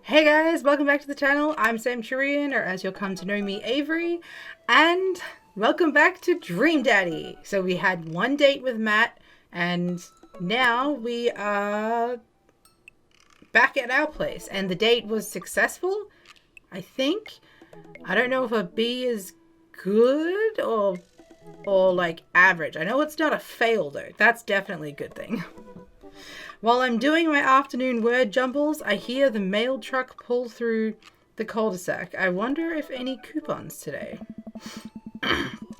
Hey guys, welcome back to the channel. I'm Sam Shurian, or as you'll come to know me, Avery, and welcome back to Dream Daddy. So we had one date with Matt, and now we are back at our place, and the date was successful, I think. I don't know if a B is good or like average. I know it's not a fail though. That's definitely a good thing. While I'm doing my afternoon word jumbles, I hear the mail truck pull through the cul-de-sac. I wonder if any coupons today.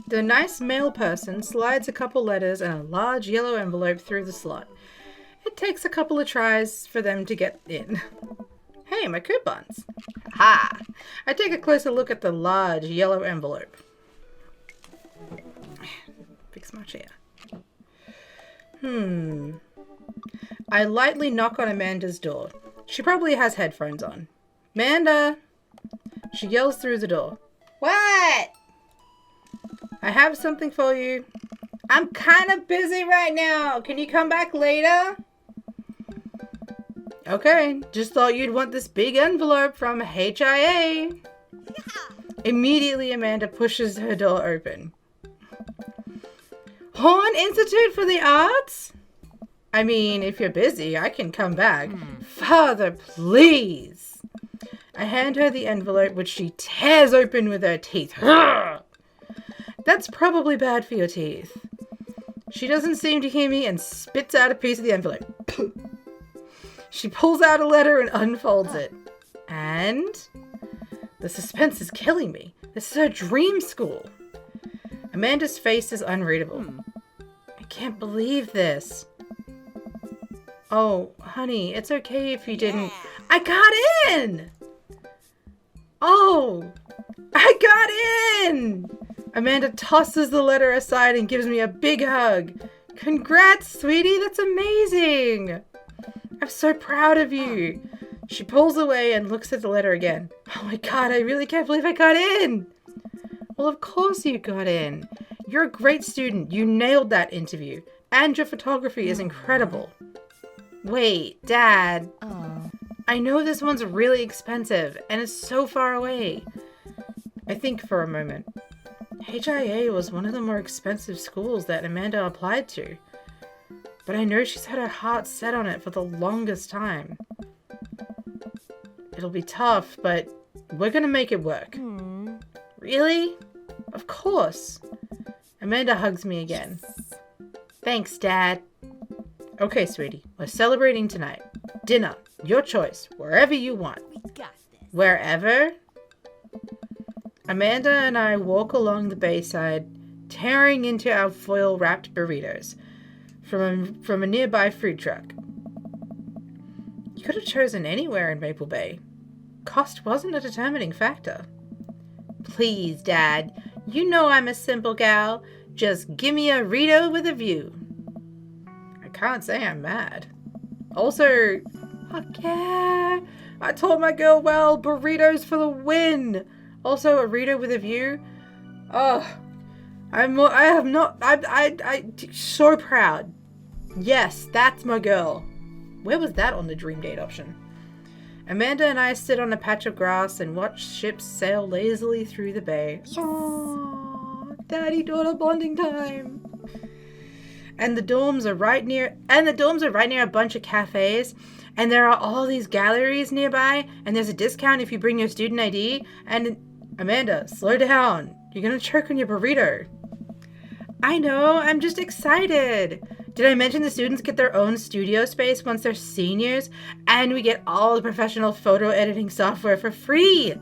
The nice mail person slides a couple letters and a large yellow envelope through the slot. It takes a couple of tries for them to get in. Hey, my coupons. Ha! I take a closer look at the large yellow envelope. Fix my chair. I lightly knock on Amanda's door. She probably has headphones on. Amanda! She yells through the door. What? I have something for you. I'm kind of busy right now. Can you come back later? Okay, just thought you'd want this big envelope from HIA. Immediately, Amanda pushes her door open. Horn Institute for the Arts? I mean, if you're busy, I can come back. Father, please. I hand her the envelope, which she tears open with her teeth. That's probably bad for your teeth. She doesn't seem to hear me and spits out a piece of the envelope. She pulls out a letter and unfolds it. And the suspense is killing me. This is her dream school. Amanda's face is unreadable. I can't believe this. Oh, honey, it's okay if you didn't. I got in! Oh, I got in! Amanda tosses the letter aside and gives me a big hug. Congrats, sweetie, that's amazing! I'm so proud of you. She pulls away and looks at the letter again. Oh my god, I really can't believe I got in! Well, of course you got in. You're a great student. You nailed that interview. And your photography is incredible. Wait, Dad. Oh. I know this one's really expensive, and it's so far away. I think for a moment. HIA was one of the more expensive schools that Amanda applied to. But I know she's had her heart set on it for the longest time. It'll be tough, but we're gonna make it work. Really? Of course. Amanda hugs me again. Thanks, Dad. Okay, sweetie, we're celebrating tonight. Dinner, your choice, wherever you want. We got this. Wherever? Amanda and I walk along the bayside, tearing into our foil-wrapped burritos from a nearby food truck. You could have chosen anywhere in Maple Bay. Cost wasn't a determining factor. Please, Dad, you know I'm a simple gal. Just give me a Rito with a view. I can't say I'm mad. Also, fuck yeah! I told my girl well, burritos for the win! Also, a Rito with a view. Oh, I'm so proud. Yes, that's my girl. Where was that on the dream date option? Amanda and I sit on a patch of grass and watch ships sail lazily through the bay. Yes. Oh, daddy-daughter bonding time. And the dorms are right near a bunch of cafes, and there are all these galleries nearby, and there's a discount if you bring your student ID. And Amanda, slow down. You're gonna choke on your burrito. I know, I'm just excited. Did I mention the students get their own studio space once they're seniors, and we get all the professional photo editing software for free?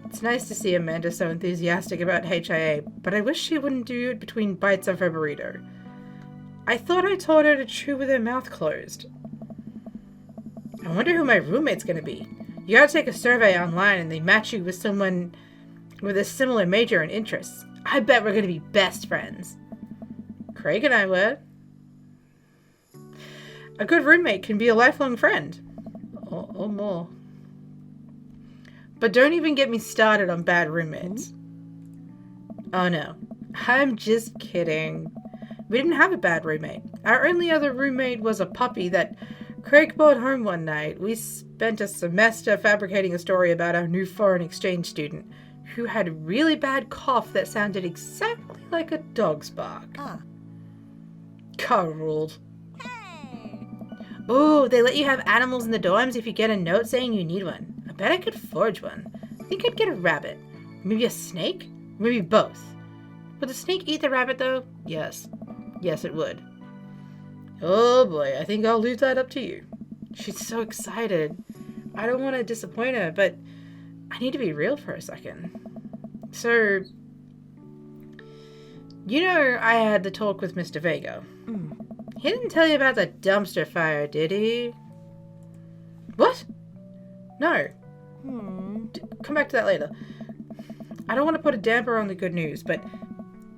It's nice to see Amanda so enthusiastic about HIA, but I wish she wouldn't do it between bites of her burrito. I thought I taught her to chew with her mouth closed. I wonder who my roommate's gonna be. You gotta take a survey online and they match you with someone with a similar major and interests. I bet we're gonna be best friends. Craig and I were. A good roommate can be a lifelong friend. Or more. But don't even get me started on bad roommates. Oh no, I'm just kidding. We didn't have a bad roommate. Our only other roommate was a puppy that Craig brought home one night. We spent a semester fabricating a story about our new foreign exchange student who had a really bad cough that sounded exactly like a dog's bark. Car ruled. Oh, they let you have animals in the dorms if you get a note saying you need one. I bet I could forge one. I think I'd get a rabbit. Maybe a snake? Maybe both. Would the snake eat the rabbit, though? Yes. Yes, it would. Oh boy, I think I'll leave that up to you. She's so excited. I don't want to disappoint her, but I need to be real for a second. So, you know I had the talk with Mr. Vega. He didn't tell you about the dumpster fire, did he? What? No. Come back to that later. I don't want to put a damper on the good news, but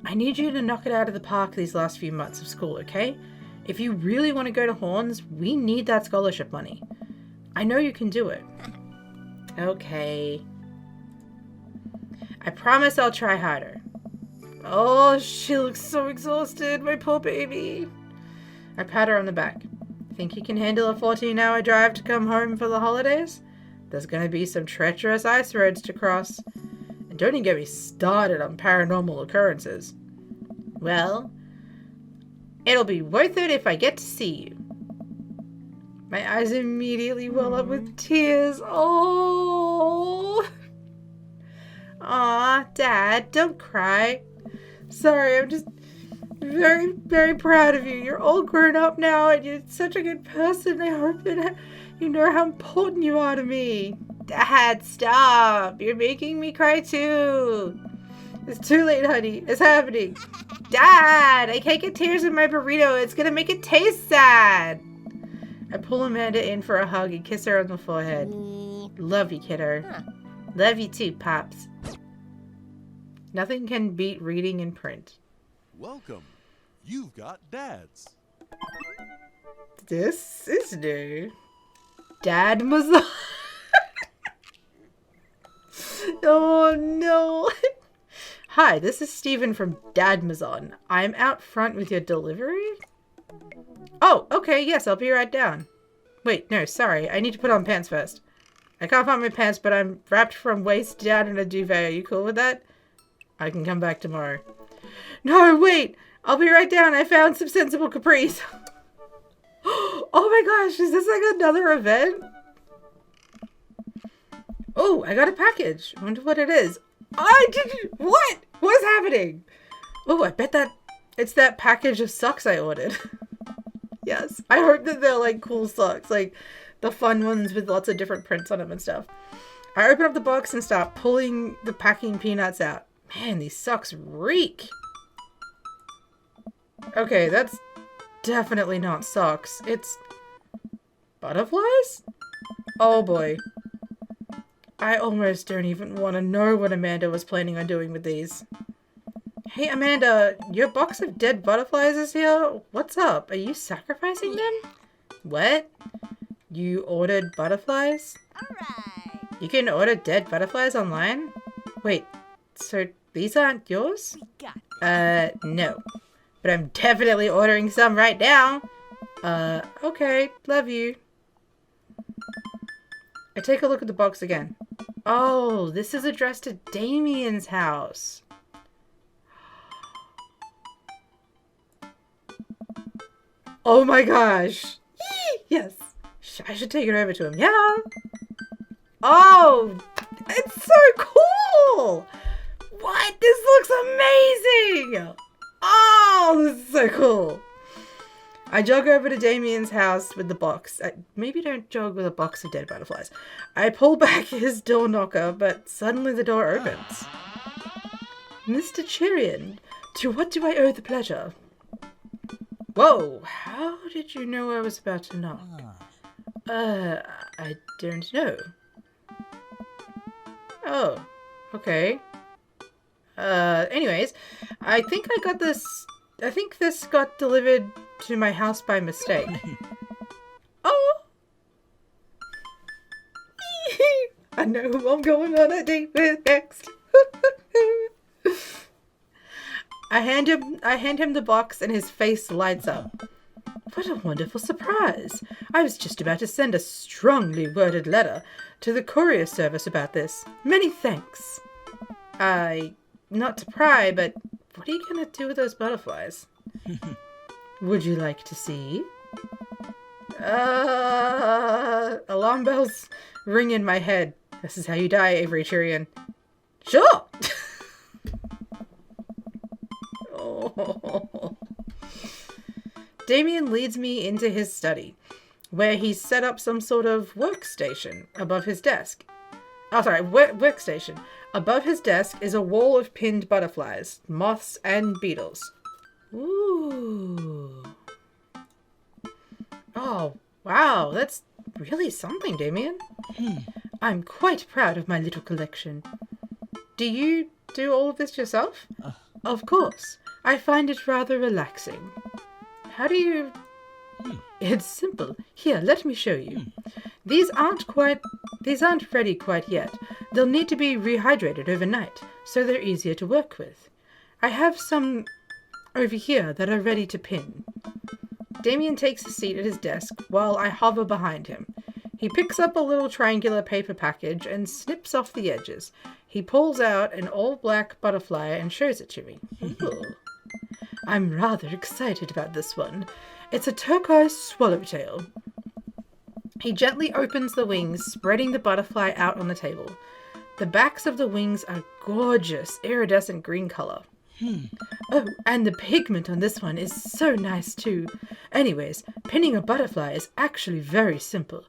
I need you to knock it out of the park these last few months of school, okay? If you really want to go to Horns, we need that scholarship money. I know you can do it. Okay. I promise I'll try harder. Oh, she looks so exhausted, my poor baby. I pat her on the back. Think you can handle a 14-hour drive to come home for the holidays? There's going to be some treacherous ice roads to cross. And don't even get me started on paranormal occurrences. Well, it'll be worth it if I get to see you. My eyes immediately well up with tears. Oh! Aw, Dad, don't cry. Sorry, I'm just very, very proud of you. You're all grown up now and you're such a good person. I hope that you know how important you are to me. Dad, stop. You're making me cry too. It's too late, honey. It's happening. Dad, I can't get tears in my burrito. It's gonna make it taste sad. I pull Amanda in for a hug and kiss her on the forehead. Love you, kiddo. Love you too, Pops. Nothing can beat reading in print. Welcome. You've got dads. This is new. Dad Mazon. Oh no. Hi, this is Steven from Damiens. I'm out front with your delivery? Oh, okay, yes, I'll be right down. Wait, no, sorry, I need to put on pants first. I can't find my pants, but I'm wrapped from waist down in a duvet. Are you cool with that? I can come back tomorrow. No, wait! I'll be right down. I found some sensible capris. Oh my gosh, is this like another event? Oh, I got a package. I wonder what it is. What? What's happening? Oh, I bet that it's that package of socks I ordered. Yes. I hope that they're like cool socks. Like the fun ones with lots of different prints on them and stuff. I open up the box and start pulling the packing peanuts out. Man, these socks reek. Okay, that's definitely not socks. It's butterflies? Oh boy. I almost don't even want to know what Amanda was planning on doing with these. Hey Amanda, your box of dead butterflies is here. What's up? Are you sacrificing them? What? You ordered butterflies? Alright. You can order dead butterflies online? Wait, so these aren't yours? No. But I'm definitely ordering some right now. Okay, love you. I take a look at the box again. Oh, this is addressed to Damiens House. Oh my gosh. Yes. I should take it over to him. Yeah. Oh, it's so cool. What? This looks amazing. Oh, this is so cool. I jog over to Damien's house with the box. Maybe don't jog with a box of dead butterflies. I pull back his door knocker, but suddenly the door opens. Mr. Chirian, to what do I owe the pleasure? Whoa, how did you know I was about to knock? I don't know. Oh, okay. Anyways, I think this got delivered to my house by mistake. Oh! I know who I'm going on a date with next. I hand him the box and his face lights up. What a wonderful surprise. I was just about to send a strongly worded letter to the courier service about this. Many thanks. Not to pry, but what are you going to do with those butterflies? Would you like to see? Alarm bells ring in my head. This is how you die, Avery Tyrion. Sure! Oh. Damien leads me into his study, where he's set up some sort of workstation above his desk. Workstation. Above his desk is a wall of pinned butterflies, moths, and beetles. Ooh. Oh, wow, that's really something, Damien. I'm quite proud of my little collection. Do you do all of this yourself? Of course. I find it rather relaxing. How do you... It's simple. Here, let me show you. These aren't ready quite yet. They'll need to be rehydrated overnight, so they're easier to work with. I have some over here that are ready to pin. Damien takes a seat at his desk while I hover behind him. He picks up a little triangular paper package and snips off the edges. He pulls out an all-black butterfly and shows it to me. Ooh. I'm rather excited about this one. It's a turquoise swallowtail. He gently opens the wings, spreading the butterfly out on the table. The backs of the wings are gorgeous, iridescent green color. Oh, and the pigment on this one is so nice too. Anyways, pinning a butterfly is actually very simple.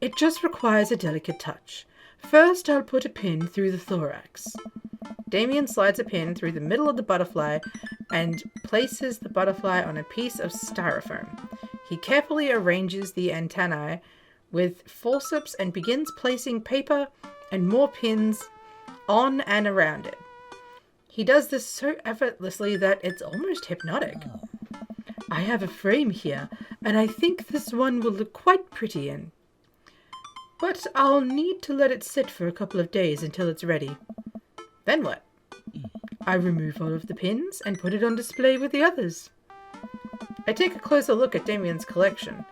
It just requires a delicate touch. First, I'll put a pin through the thorax. Damien slides a pin through the middle of the butterfly and places the butterfly on a piece of styrofoam. He carefully arranges the antennae with forceps and begins placing paper and more pins on and around it. He does this so effortlessly that it's almost hypnotic. I have a frame here, and I think this one will look quite pretty in. But I'll need to let it sit for a couple of days until it's ready. Then what? I remove all of the pins and put it on display with the others. I take a closer look at Damien's collection.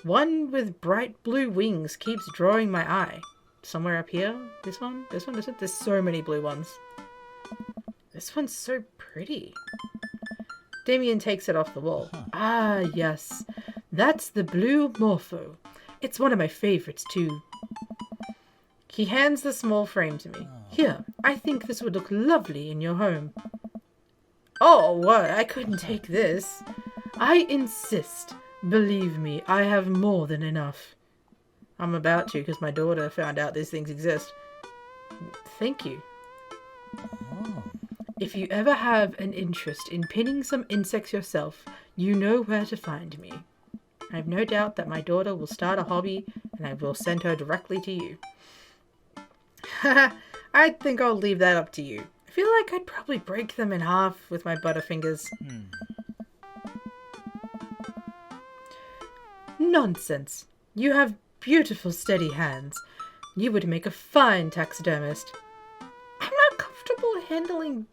One with bright blue wings keeps drawing my eye. Somewhere up here? This one? This one? This one? There's so many blue ones. This one's so pretty. Damien takes it off the wall. Ah, yes. That's the blue morpho. It's one of my favorites, too. He hands the small frame to me. Here, I think this would look lovely in your home. Oh, what? I couldn't take this. I insist. Believe me, I have more than enough. I'm about to, because my daughter found out these things exist. Thank you. If you ever have an interest in pinning some insects yourself, you know where to find me. I have no doubt that my daughter will start a hobby, and I will send her directly to you. I think I'll leave that up to you. I feel like I'd probably break them in half with my butterfingers. Nonsense. You have beautiful, steady hands. You would make a fine taxidermist. I'm not comfortable handling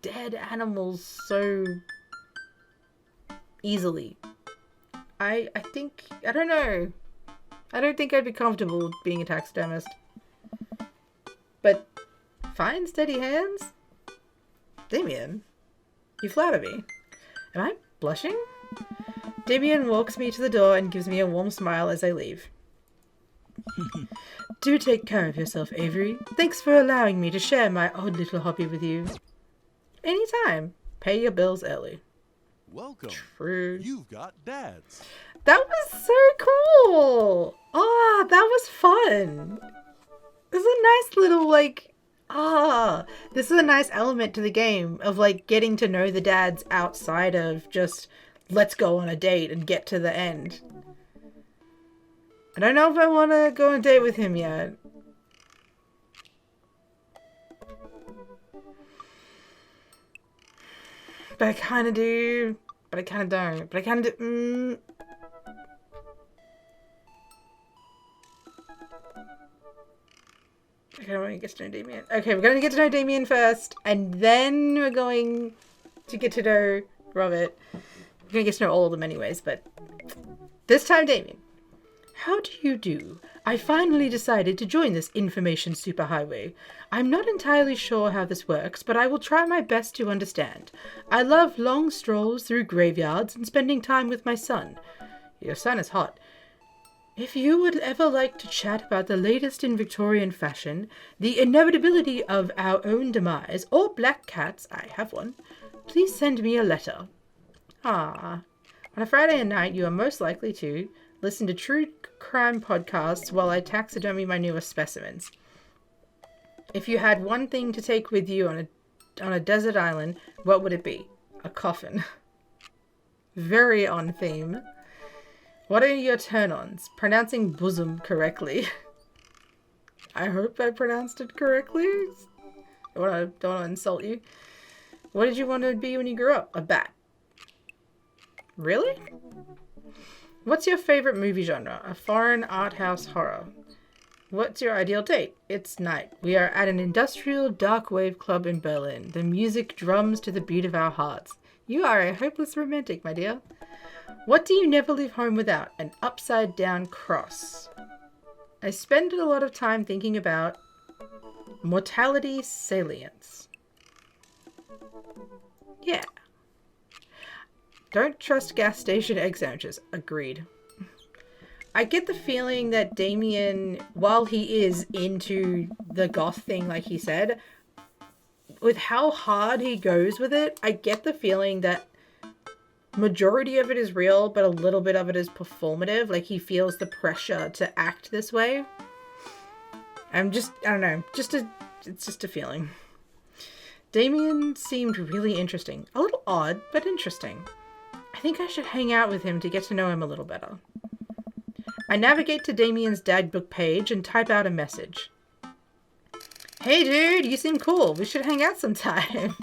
dead animals so easily. I don't know. I don't think I'd be comfortable being a taxidermist. But fine, steady hands? Damien, you flatter me. Am I blushing? Damien walks me to the door and gives me a warm smile as I leave. Do take care of yourself, Avery. Thanks for allowing me to share my odd little hobby with you. Anytime. Pay your bills early. Welcome. True. You've got dads. That was so cool. Ah, that was fun. This is a nice little, this is a nice element to the game of, getting to know the dads outside of just, let's go on a date and get to the end. I don't know if I want to go on a date with him yet. But I kind of do. But I kind of don't. But I kind of do. Okay, we're going to get to know Damien. Okay, we're going to get to know Damien first. And then we're going to get to know Robert. We're going to get to know all of them anyways, but This time, Damien. How do you do? I finally decided to join this information superhighway. I'm not entirely sure how this works, but I will try my best to understand. I love long strolls through graveyards and spending time with my son. Your son is hot. If you would ever like to chat about the latest in Victorian fashion, the inevitability of our own demise, or black cats, I have one, please send me a letter. Ah. On a Friday night, you are most likely to listen to true crime podcasts while I taxidermy my newest specimens. If you had one thing to take with you on a desert island, what would it be? A coffin. Very on theme. What are your turn-ons? Pronouncing bosom correctly. I hope I pronounced it correctly. I don't want to insult you. What did you want to be when you grew up? A bat. Really? What's your favorite movie genre? A foreign art house horror. What's your ideal date? It's night. We are at an industrial dark wave club in Berlin. The music drums to the beat of our hearts. You are a hopeless romantic, my dear. What do you never leave home without? An upside down cross. I spend a lot of time thinking about mortality salience. Yeah. Don't trust gas station egg sandwiches. Agreed. I get the feeling that Damien, while he is into the goth thing, like he said, with how hard he goes with it, I get the feeling that majority of it is real, but a little bit of it is performative. Like, he feels the pressure to act this way. I don't know. It's just a feeling. Damien seemed really interesting. A little odd, but interesting. I think I should hang out with him to get to know him a little better. I navigate to Damien's dagbook page and type out a message. Hey dude, you seem cool. We should hang out sometime.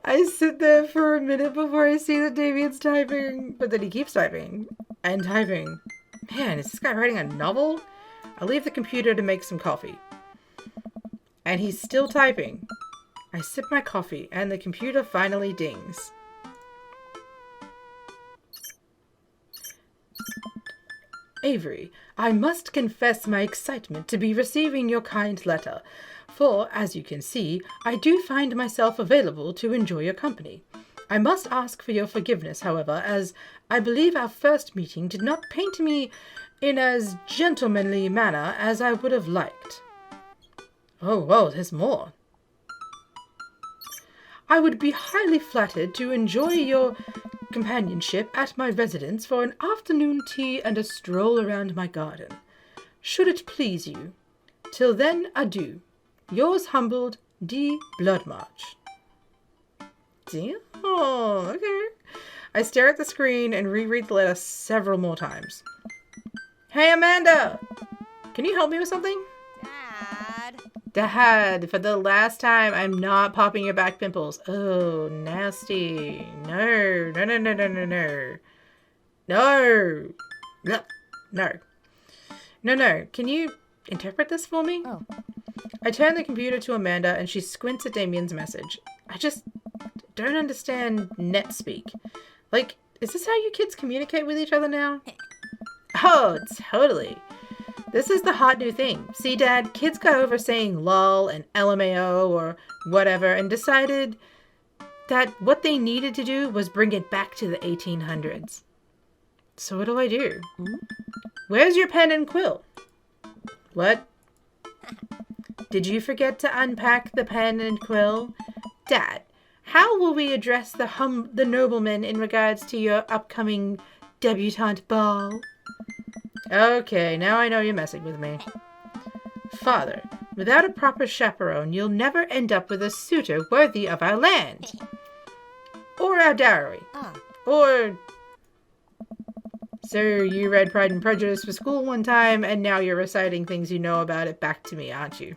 I sit there for a minute before I see that Damien's typing, but then he keeps typing and typing. Man, is this guy writing a novel? I leave the computer to make some coffee. And he's still typing. I sip my coffee and the computer finally dings. Avery, I must confess my excitement to be receiving your kind letter, for, as you can see, I do find myself available to enjoy your company. I must ask for your forgiveness, however, as I believe our first meeting did not paint me in as gentlemanly manner as I would have liked. Oh, whoa, there's more. I would be highly flattered to enjoy your companionship at my residence for an afternoon tea and a stroll around my garden. Should it please you. Till then, adieu. Yours humbled, D. Bloodmarch. Damn. Oh, okay. I stare at the screen and reread the letter several more times. Hey, Amanda! Can you help me with something? Dad, for the last time, I'm not popping your back pimples. Oh, nasty. No. No, no, no, no, no, no. No. No. No. No, no. Can you interpret this for me? Oh. I turn the computer to Amanda and she squints at Damien's message. I just don't understand net speak. Like, is this how you kids communicate with each other now? Oh, totally. This is the hot new thing. See, Dad, kids got over saying lol and LMAO or whatever and decided that what they needed to do was bring it back to the 1800s. So what do I do? Where's your pen and quill? What? Did you forget to unpack the pen and quill? Dad, how will we address the nobleman in regards to your upcoming debutante ball? Okay, now I know you're messing with me. Father, without a proper chaperone, you'll never end up with a suitor worthy of our land. Or our dowry. Or... So you read Pride and Prejudice for school one time, and now you're reciting things you know about it back to me, aren't you?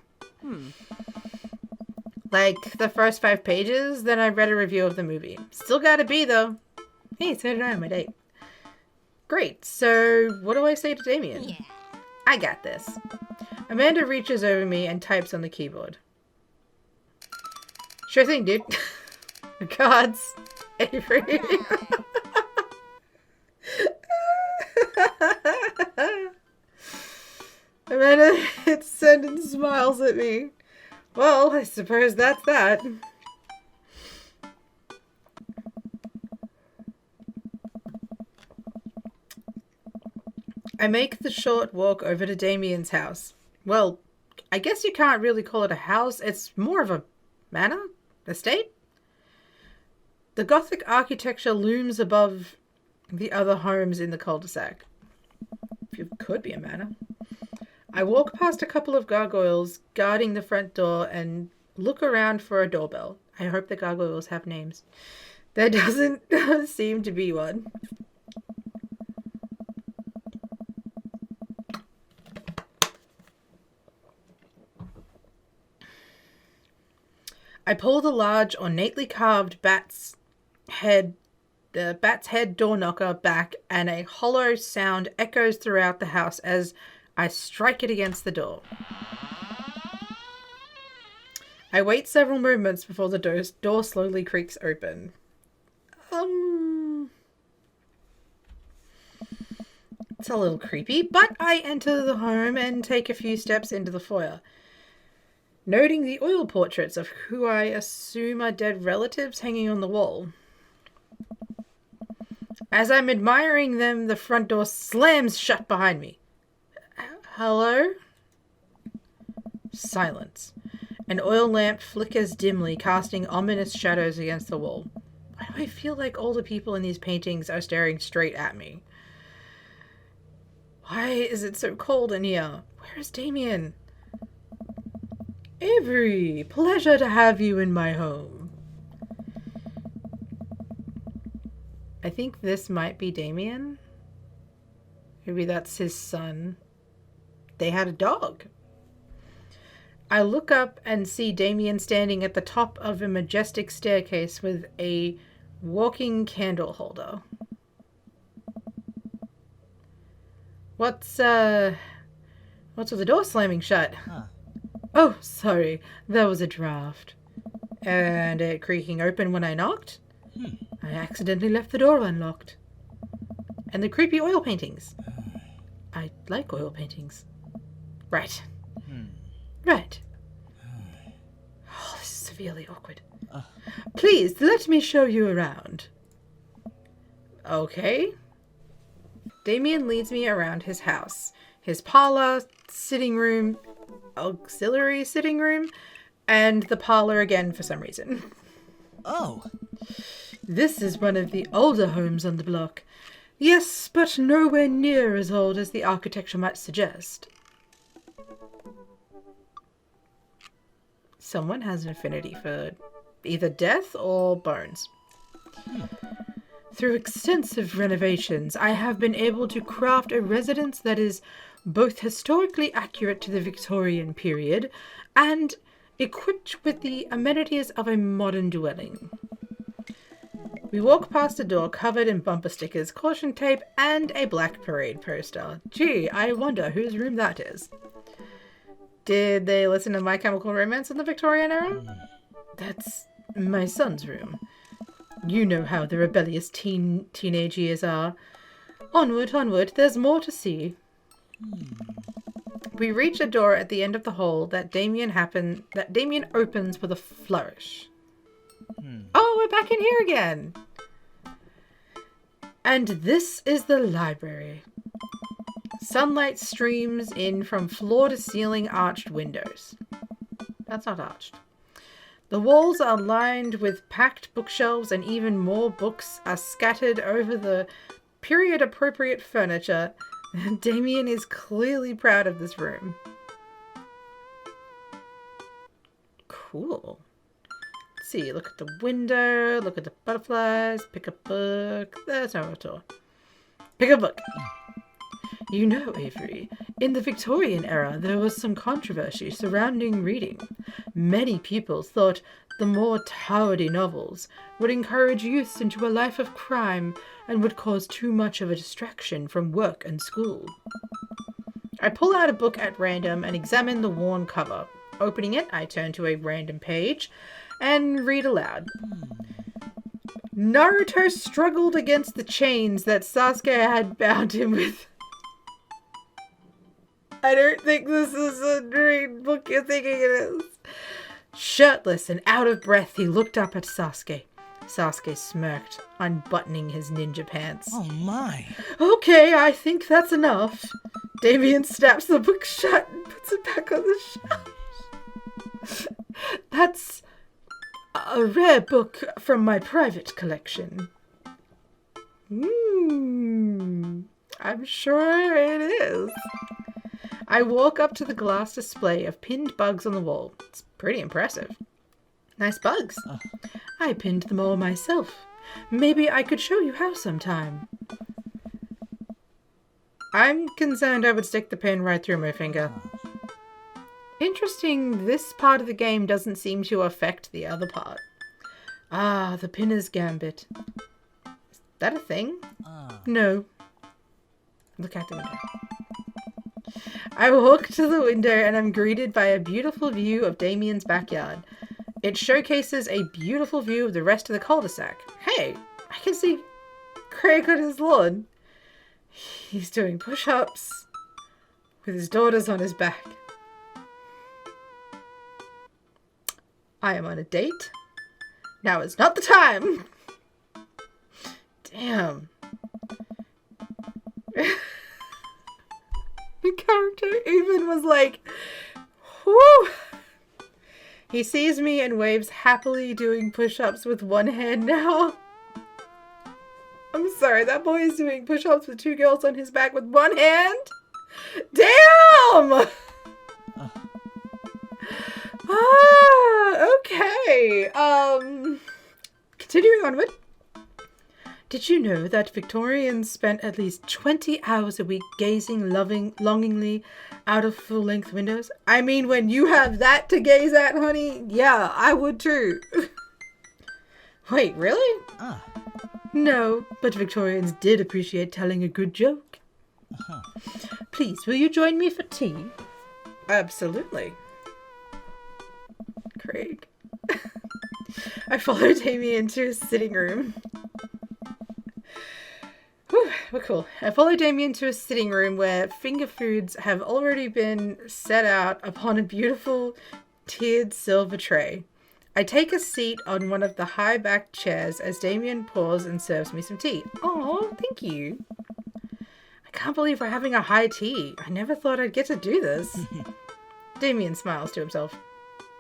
Like the first 5 pages, then I read a review of the movie. Still gotta be, though. Hey, so did I on my date. Great, so what do I say to Damien? Yeah. I got this. Amanda reaches over me and types on the keyboard. Sure thing, dude. Gods. Avery. then it sentence smiles at me. Well, I suppose that's that. I make the short walk over to Damien's house. Well, I guess you can't really call it a house. It's more of a manor? Estate? The Gothic architecture looms above the other homes in the cul-de-sac. It could be a manor. I walk past a couple of gargoyles guarding the front door and look around for a doorbell. I hope the gargoyles have names. There doesn't seem to be one. I pull the large, ornately carved bat's head door knocker back, and a hollow sound echoes throughout the house as I strike it against the door. I wait several moments before the door slowly creaks open. It's a little creepy, but I enter the home and take a few steps into the foyer. Noting the oil portraits of who I assume are dead relatives hanging on the wall. As I'm admiring them, the front door slams shut behind me. Hello? Silence. An oil lamp flickers dimly, casting ominous shadows against the wall. Why do I feel like all the people in these paintings are staring straight at me? Why is it so cold in here? Where is Damien? Avery, pleasure to have you in my home. I think this might be Damien. Maybe that's his son. They had a dog. I look up and see Damien standing at the top of a majestic staircase with a walking candle holder. What's with the door slamming shut? Huh. Oh, sorry. There was a draft. And it creaking open when I knocked? I accidentally left the door unlocked. And the creepy oil paintings. I like oil paintings. Right. Right. Oh, this is severely awkward. Please, let me show you around. Okay. Damien leads me around his house. His parlor, sitting room, auxiliary sitting room, and the parlor again for some reason. Oh. This is one of the older homes on the block. Yes, but nowhere near as old as the architecture might suggest. Someone has an affinity for either death or bones. Through extensive renovations, I have been able to craft a residence that is both historically accurate to the Victorian period and equipped with the amenities of a modern dwelling. We walk past a door covered in bumper stickers, caution tape, and a black parade poster. Gee, I wonder whose room that is. Did they listen to My Chemical Romance in the Victorian era? That's my son's room. You know how the rebellious teenage years are. Onward, onward, there's more to see. We reach a door at the end of the hall that Damien opens with a flourish. Oh, we're back in here again. And this is the library. Sunlight streams in from floor-to-ceiling arched windows. That's not arched. The walls are lined with packed bookshelves, and even more books are scattered over the period-appropriate furniture. Damien is clearly proud of this room. Cool. Let's see, look at the window, look at the butterflies, pick a book. There's no door. Pick a book. You know, Avery, in the Victorian era, there was some controversy surrounding reading. Many people thought the more tardy novels would encourage youths into a life of crime and would cause too much of a distraction from work and school. I pull out a book at random and examine the worn cover. Opening it, I turn to a random page and read aloud. Naruto struggled against the chains that Sasuke had bound him with. I don't think this is a dream book you're thinking it is. Shirtless and out of breath, he looked up at Sasuke. Sasuke smirked, unbuttoning his ninja pants. Oh my. Okay, I think that's enough. Damien snaps the book shut and puts it back on the shelf. That's a rare book from my private collection. I'm sure it is. I walk up to the glass display of pinned bugs on the wall. It's pretty impressive. Nice bugs. I pinned them all myself. Maybe I could show you how sometime. I'm concerned I would stick the pin right through my finger. Interesting, this part of the game doesn't seem to affect the other part. Ah, the pinner's gambit. Is that a thing? No. Look out the window. I walk to the window and I'm greeted by a beautiful view of Damien's backyard. It showcases a beautiful view of the rest of the cul-de-sac. Hey, I can see Craig on his lawn. He's doing push-ups with his daughters on his back. I am on a date. Now is not the time. Damn. The character even was like, whoo. He sees me and waves happily doing push-ups with one hand now. I'm sorry, that boy is doing push-ups with two girls on his back with one hand? Damn! Okay. Continuing onward. Did you know that Victorians spent at least 20 hours a week gazing longingly out of full-length windows? I mean, when you have that to gaze at, honey, yeah, I would too. Wait, really? No, but Victorians did appreciate telling a good joke. Please, will you join me for tea? Absolutely. Craig. I follow Damien into his sitting room. Whew, we're cool. I follow Damien to a sitting room where finger foods have already been set out upon a beautiful tiered silver tray. I take a seat on one of the high-backed chairs as Damien pours and serves me some tea. Oh, thank you. I can't believe we're having a high tea. I never thought I'd get to do this. Damien smiles to himself.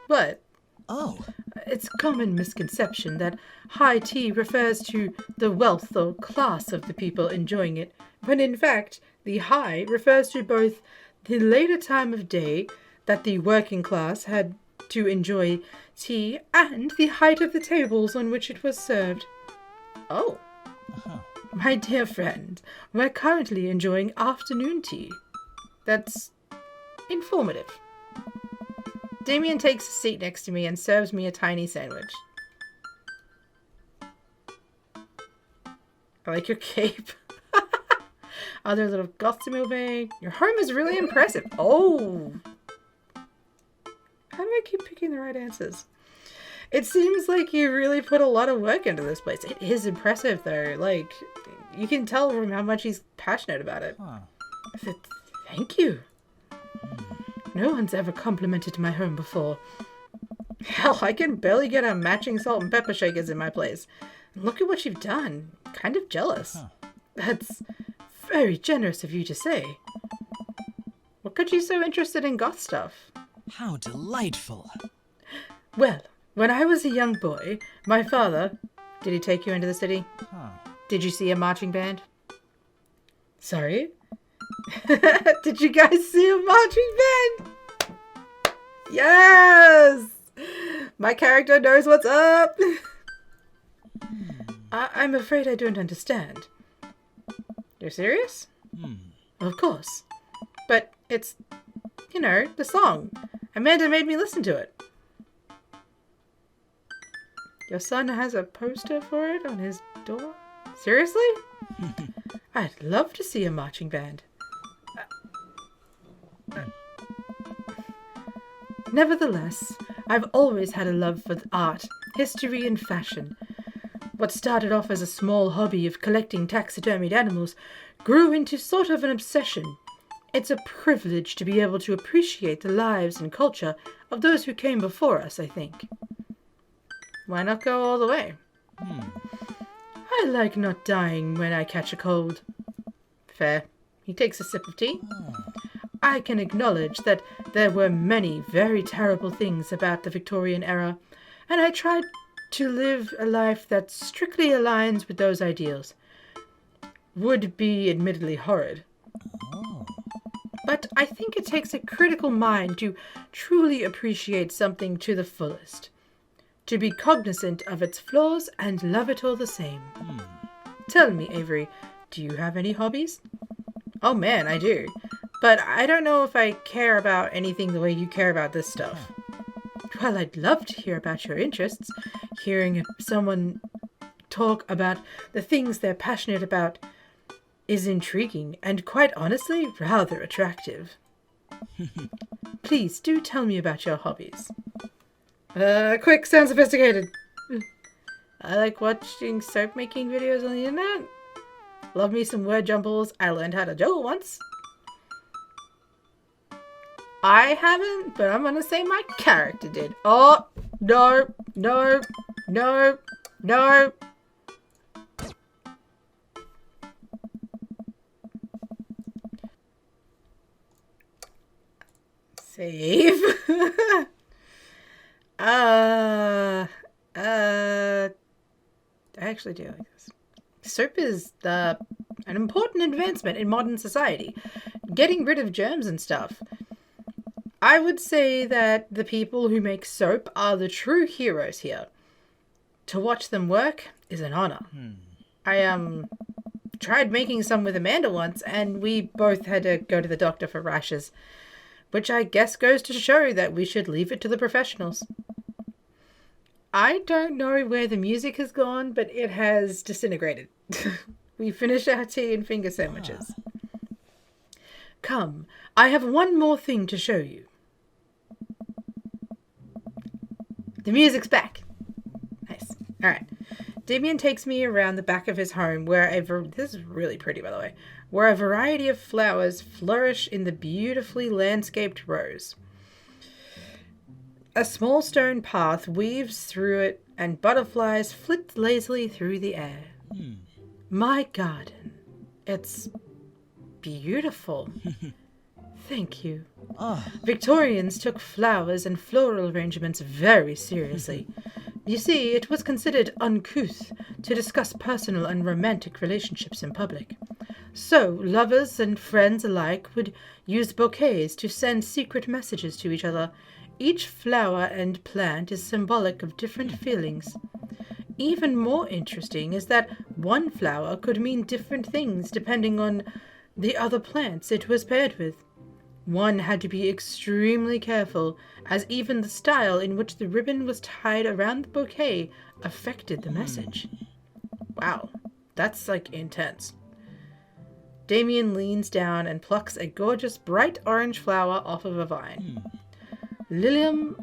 What? Oh. It's a common misconception that high tea refers to the wealth or class of the people enjoying it, when in fact the high refers to both the later time of day that the working class had to enjoy tea and the height of the tables on which it was served. Oh. My dear friend, we're currently enjoying afternoon tea. That's informative. Damien takes a seat next to me and serves me a tiny sandwich. I like your cape. Other little goths moving. Your home is really impressive. Oh. How do I keep picking the right answers? It seems like you really put a lot of work into this place. It is impressive though. Like, you can tell from how much he's passionate about it. Thank you. No one's ever complimented my home before. Hell, I can barely get a matching salt and pepper shakers in my place. Look at what you've done. Kind of jealous. That's very generous of you to say. What got you so interested in goth stuff? How delightful. Well, when I was a young boy, my father... Did he take you into the city? Did you see a marching band? Sorry? Did you guys see a marching band? Yes! My character knows what's up! I'm afraid I don't understand. You're serious? Of course. But it's, you know, the song. Amanda made me listen to it. Your son has a poster for it on his door? Seriously? I'd love to see a marching band. Nevertheless, I've always had a love for art, history, and fashion. What started off as a small hobby of collecting taxidermied animals grew into sort of an obsession. It's a privilege to be able to appreciate the lives and culture of those who came before us, I think. Why not go all the way? I like not dying when I catch a cold. Fair. He takes a sip of tea. I can acknowledge that there were many very terrible things about the Victorian era, and I tried to live a life that strictly aligns with those ideals. Would be admittedly horrid. But I think it takes a critical mind to truly appreciate something to the fullest. To be cognizant of its flaws and love it all the same. Tell me, Avery, do you have any hobbies? Oh man, I do. But I don't know if I care about anything the way you care about this stuff. Well, I'd love to hear about your interests. Hearing someone talk about the things they're passionate about is intriguing and, quite honestly, rather attractive. Please do tell me about your hobbies. Quick, sound sophisticated. I like watching soap making videos on the internet. Love me some word jumbles. I learned how to juggle once. I haven't, but I'm gonna say my character did. Oh, no, no, no, no. Save. I actually do like this. Soap is an important advancement in modern society. Getting rid of germs and stuff. I would say that the people who make soap are the true heroes here. To watch them work is an honor. I tried making some with Amanda once, and we both had to go to the doctor for rashes, which I guess goes to show that we should leave it to the professionals. I don't know where the music has gone, but it has disintegrated. We finished our tea and finger sandwiches. Come, I have one more thing to show you. The music's back. Nice. Alright. Damien takes me around the back of his home where this is really pretty, by the way, where a variety of flowers flourish in the beautifully landscaped rows. A small stone path weaves through it, and butterflies flit lazily through the air. My garden. It's beautiful. Thank you. Victorians took flowers and floral arrangements very seriously. You see, it was considered uncouth to discuss personal and romantic relationships in public. So, lovers and friends alike would use bouquets to send secret messages to each other. Each flower and plant is symbolic of different feelings. Even more interesting is that one flower could mean different things depending on the other plants it was paired with. One had to be extremely careful, as even the style in which the ribbon was tied around the bouquet affected the message. Wow, that's intense. Damien leans down and plucks a gorgeous bright orange flower off of a vine. Lilium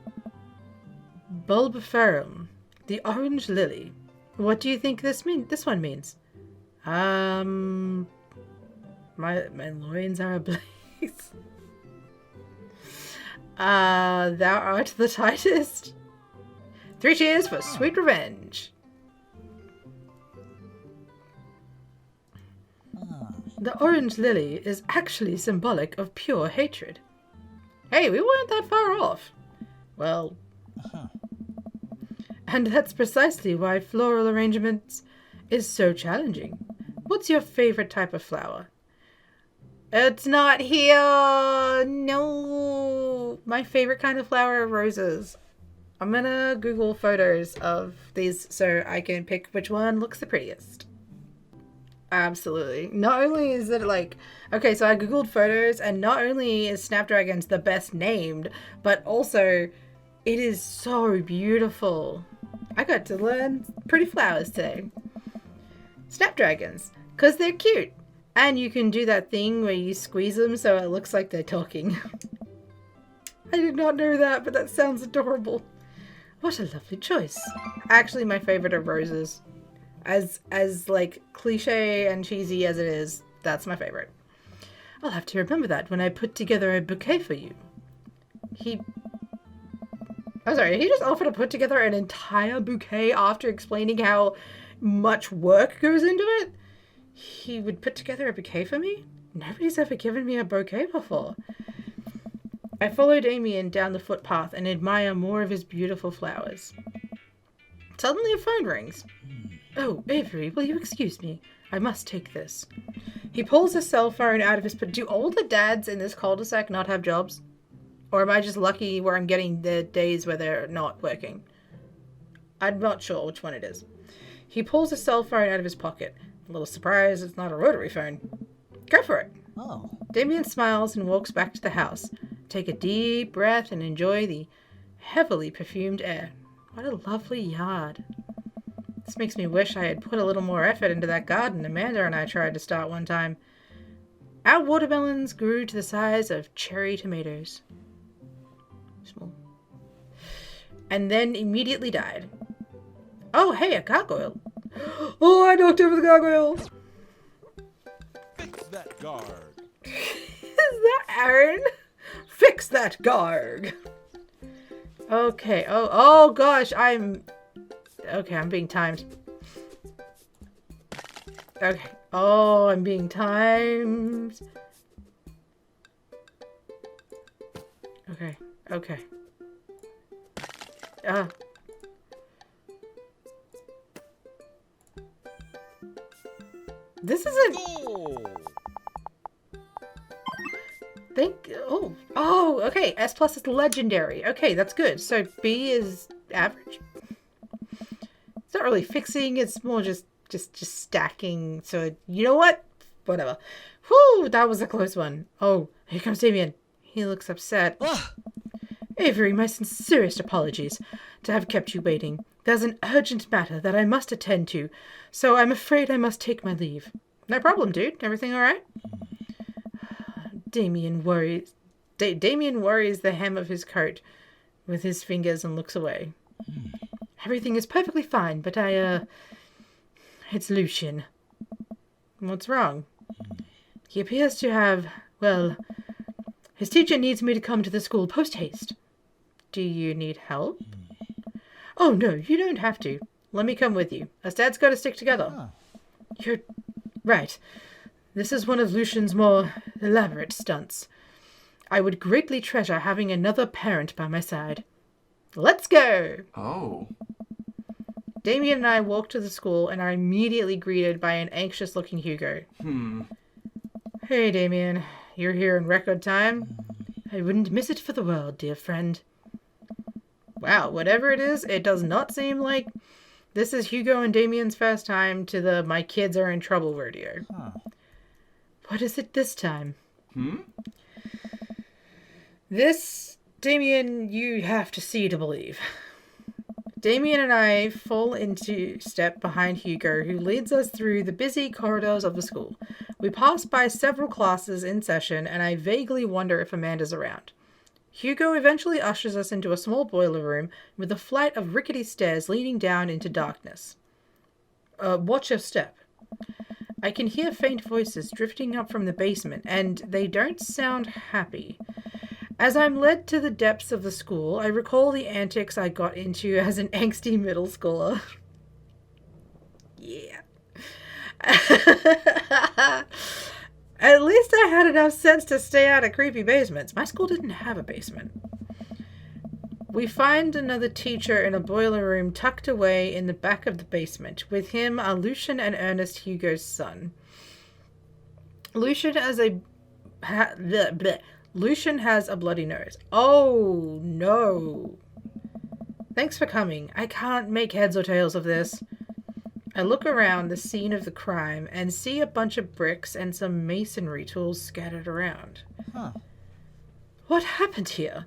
bulbiferum, the orange lily. What do you think this one means? My loins are ablaze. Thou art the tightest. 3 cheers for sweet revenge. The orange lily is actually symbolic of pure hatred. Hey, we weren't that far off. Well, and that's precisely why floral arrangements is so challenging. What's your favorite type of flower? It's not here. No. My favorite kind of flower are roses. I'm gonna Google photos of these so I can pick which one looks the prettiest. Absolutely. Not only is it okay, so I googled photos, and not only is Snapdragons the best named, but also it is so beautiful. I got to learn pretty flowers today. Snapdragons, because they're cute. And you can do that thing where you squeeze them so it looks like they're talking. I did not know that, but that sounds adorable. What a lovely choice. Actually, my favorite are roses. As cliche and cheesy as it is, that's my favorite. I'll have to remember that when I put together a bouquet for you. He just offered to put together an entire bouquet after explaining how much work goes into it? He would put together a bouquet for me? Nobody's ever given me a bouquet before. I follow Damien down the footpath and admire more of his beautiful flowers. Suddenly a phone rings. Oh, Avery, will you excuse me? I must take this. He pulls his cell phone out of his... Do all the dads in this cul-de-sac not have jobs? Or am I just lucky where I'm getting the days where they're not working? I'm not sure which one it is. He pulls his cell phone out of his pocket. A little surprised it's not a rotary phone. Go for it. Oh. Damien smiles and walks back to the house. Take a deep breath and enjoy the heavily perfumed air. What a lovely yard. This makes me wish I had put a little more effort into that garden Amanda and I tried to start one time. Our watermelons grew to the size of cherry tomatoes. Small. And then immediately died. Oh, hey, a gargoyle. Oh, I knocked over the gargoyle. Fix that guard. Is that Aaron? Fix that garg. Okay. Oh gosh, I'm being timed. Okay. Oh, I'm being timed. Okay. This isn't... Goal. Okay. S plus is legendary. Okay, that's good. So B is average. It's not really fixing. It's more just stacking. So you know what? Whatever. Whew, that was a close one. Oh, here comes Damien. He looks upset. Ugh. Avery, my sincerest apologies to have kept you waiting. There's an urgent matter that I must attend to, so I'm afraid I must take my leave. No problem, dude. Everything all right? Damien worries the hem of his coat with his fingers and looks away. Everything is perfectly fine, but it's Lucian. What's wrong? He appears to have, his teacher needs me to come to the school post-haste. Do you need help? Oh, no, you don't have to. Let me come with you. Us dads got to stick together. Huh. You're right. This is one of Lucian's more elaborate stunts. I would greatly treasure having another parent by my side. Let's go! Oh. Damien and I walk to the school and are immediately greeted by an anxious-looking Hugo. Hey, Damien. You're here in record time. I wouldn't miss it for the world, dear friend. Wow, whatever it is, it does not seem like this is Hugo and Damien's first time to the my kids are in trouble rodeo. Huh. What is it this time? This, Damien, you have to see to believe. Damien and I fall into step behind Hugo, who leads us through the busy corridors of the school. We pass by several classes in session, and I vaguely wonder if Amanda's around. Hugo eventually ushers us into a small boiler room with a flight of rickety stairs leading down into darkness. Watch your step. I can hear faint voices drifting up from the basement, and they don't sound happy. As I'm led to the depths of the school, I recall the antics I got into as an angsty middle schooler. Yeah. At least I had enough sense to stay out of creepy basements. My school didn't have a basement. We find another teacher in a boiler room tucked away in the back of the basement. With him are Lucian and Ernest, Hugo's son. Lucian has a bloody nose. Oh, no. Thanks for coming. I can't make heads or tails of this. I look around the scene of the crime and see a bunch of bricks and some masonry tools scattered around. Huh. What happened here?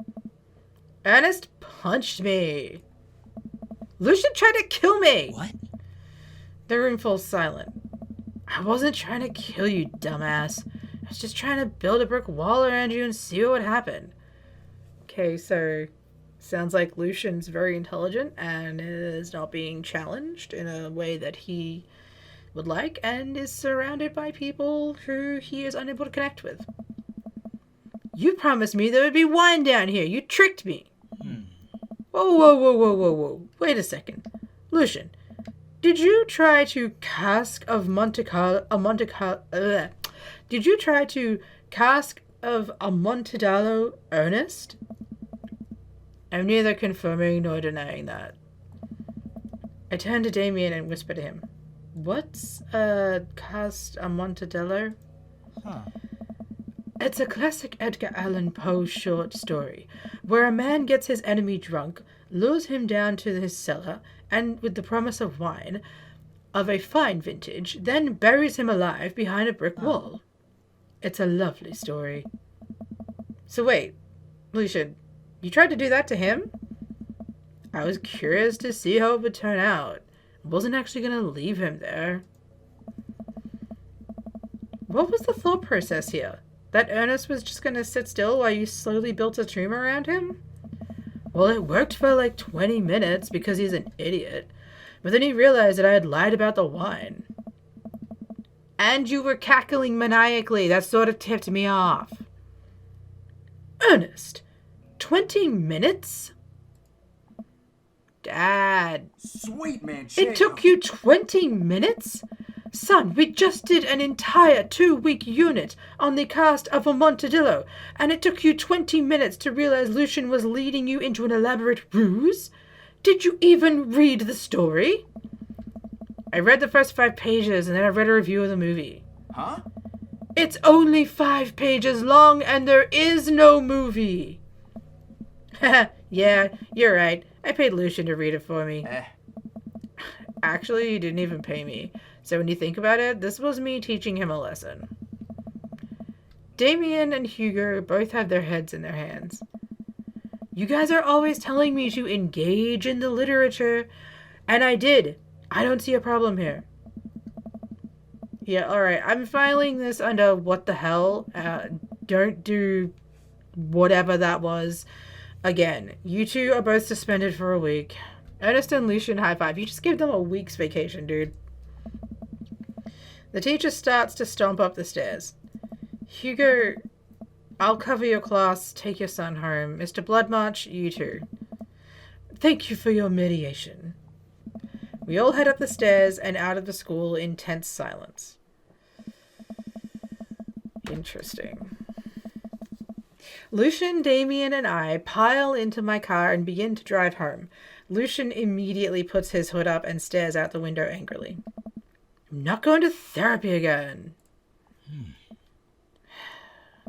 Ernest punched me. Lucian tried to kill me. What? The room falls silent. I wasn't trying to kill you, dumbass. I was just trying to build a brick wall around you and see what would happen. Okay, so sounds like Lucian's very intelligent and is not being challenged in a way that he would like and is surrounded by people who he is unable to connect with. You promised me there would be wine down here. You tricked me. Whoa, whoa, whoa, whoa, whoa, whoa. Wait a second. Lucian, did you try to cask of did you try to cask of Amontillado Ernest? I'm neither confirming nor denying that. I turned to Damien and whispered to him, "What's a cast Amontillado?" Huh. It's a classic Edgar Allan Poe short story, where a man gets his enemy drunk, lures him down to his cellar, and with the promise of wine, of a fine vintage, then buries him alive behind a brick wall. It's a lovely story. So wait, Lucian, you tried to do that to him? I was curious to see how it would turn out. I wasn't actually going to leave him there. What was the thought process here? That Ernest was just going to sit still while you slowly built a tomb around him? Well, it worked for like 20 minutes because he's an idiot. But then he realized that I had lied about the wine. And you were cackling maniacally. That sort of tipped me off. Ernest, 20 minutes? Dad. Sweet man. It took you 20 minutes? Son, we just did an entire 2-week unit on the cast of Amontillado, and it took you 20 minutes to realize Lucian was leading you into an elaborate ruse? Did you even read the story? I read the first 5 pages, and then I read a review of the movie. Huh? It's only 5 pages long, and there is no movie. Yeah, you're right. I paid Lucian to read it for me. Actually, he didn't even pay me. So when you think about it, this was me teaching him a lesson. Damien and Hugo both have their heads in their hands. You guys are always telling me to engage in the literature, and I did. I don't see a problem here. Yeah, alright, I'm filing this under what the hell. Don't do whatever that was. Again, you two are both suspended for a week. Ernest and Lucian, high five. You just give them a week's vacation, dude. The teacher starts to stomp up the stairs. Hugo, I'll cover your class. Take your son home. Mr. Bloodmarch, you too. Thank you for your mediation. We all head up the stairs and out of the school in tense silence. Interesting. Lucian, Damien, and I pile into my car and begin to drive home. Lucian immediately puts his hood up and stares out the window angrily. I'm not going to therapy again.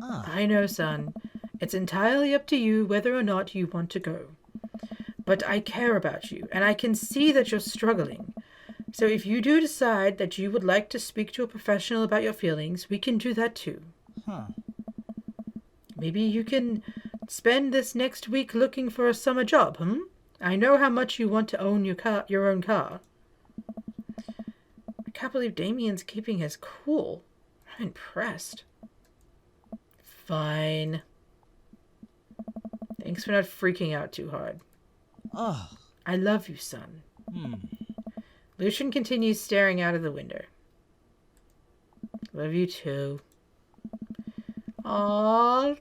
I know, son. It's entirely up to you whether or not you want to go. But I care about you, and I can see that you're struggling. So if you do decide that you would like to speak to a professional about your feelings, we can do that too. Maybe you can spend this next week looking for a summer job, I know how much you want to own your own car. I can't believe Damien's keeping his cool. I'm impressed. Fine. Thanks for not freaking out too hard. I love you, son. Lucian continues staring out of the window. Love you too. Aww.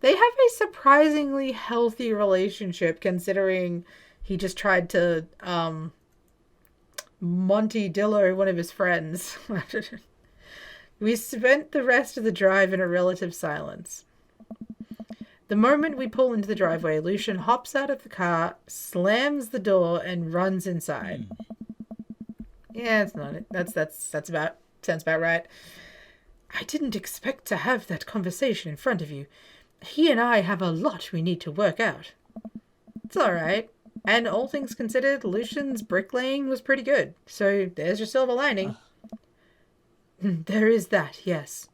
They have a surprisingly healthy relationship considering he just tried to Monty Dillo, one of his friends. We spent the rest of the drive in a relative silence. The moment we pull into the driveway, Lucian hops out of the car, slams the door, and runs inside. Yeah, it's not it. Sounds about right. I didn't expect to have that conversation in front of you. He and I have a lot we need to work out. It's alright. And all things considered, Lucian's bricklaying was pretty good. So there's your silver lining. There is that, yes.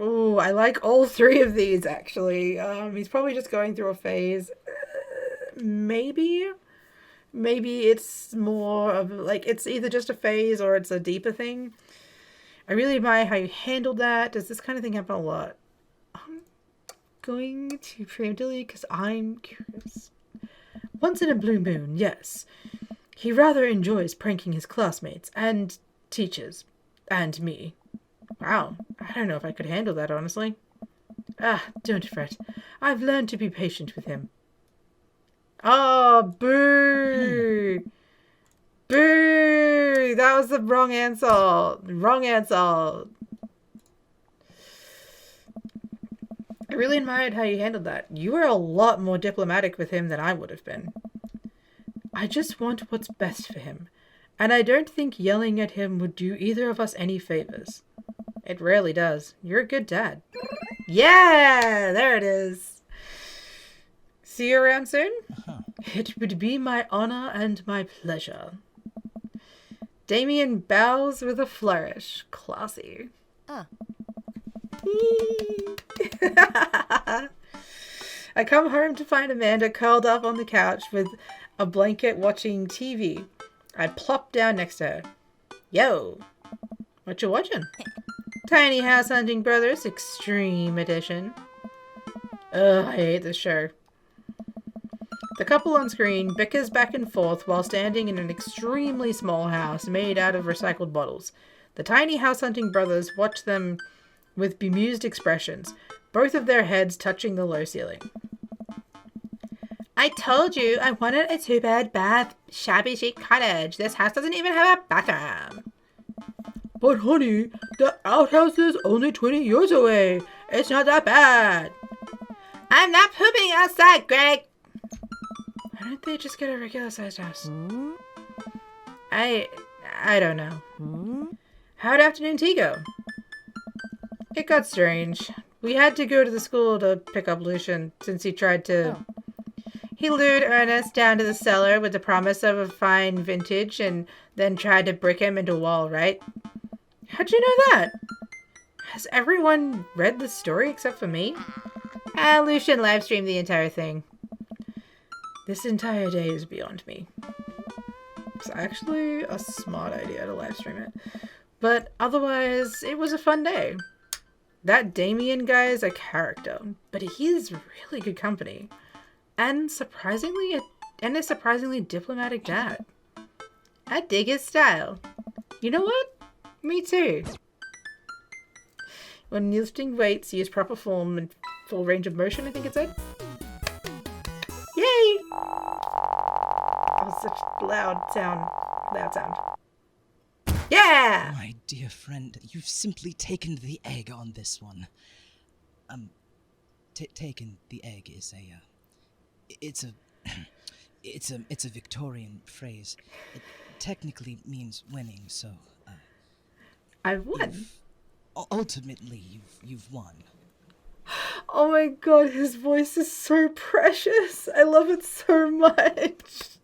Oh, I like all 3 of these, actually. He's probably just going through a phase. Maybe it's more of, like, it's either just a phase or it's a deeper thing. I really admire how you handled that. Does this kind of thing happen a lot? I'm going to preemptively because I'm curious. Once in a blue moon, yes. He rather enjoys pranking his classmates and teachers. And me. Wow, I don't know if I could handle that, honestly. Ah, don't fret. I've learned to be patient with him. Oh, boo! Boo! That was the wrong answer. Wrong answer. I really admired how you handled that. You were a lot more diplomatic with him than I would have been. I just want what's best for him, and I don't think yelling at him would do either of us any favors. It rarely does. You're a good dad. Yeah! There it is. See you around soon? It would be my honor and my pleasure. Damien bows with a flourish. Classy. I come home to find Amanda curled up on the couch with a blanket watching TV. I plop down next to her. Yo, what you watching? Tiny House Hunting Brothers Extreme Edition. Ugh, I hate this show. The couple on screen bickers back and forth while standing in an extremely small house made out of recycled bottles. The Tiny House Hunting Brothers watch them with bemused expressions, both of their heads touching the low ceiling. I told you I wanted a two-bed bath, shabby chic cottage. This house doesn't even have a bathroom. But honey, the outhouse is only 20 years away. It's not that bad. I'm not pooping outside, Greg. Why don't they just get a regular-sized house? I don't know. How'd afternoon tea go? It got strange. We had to go to the school to pick up Lucian since he tried to... He lured Ernest down to the cellar with the promise of a fine vintage and then tried to brick him into a wall, right? How'd you know that? Has everyone read the story except for me? Lucian livestreamed the entire thing. This entire day is beyond me. It's actually a smart idea to livestream it. But otherwise, it was a fun day. That Damien guy is a character, but he is really good company. And a surprisingly diplomatic dad. I dig his style. You know what? Me too. When lifting weights, use proper form and full range of motion, I think it said. Yay! That was such a loud sound. Yeah! My dear friend, you've simply taken the egg on this one. Taken the egg is it's a Victorian phrase. It technically means winning, so, I've won. Ultimately, you've won. Oh my god, his voice is so precious. I love it so much.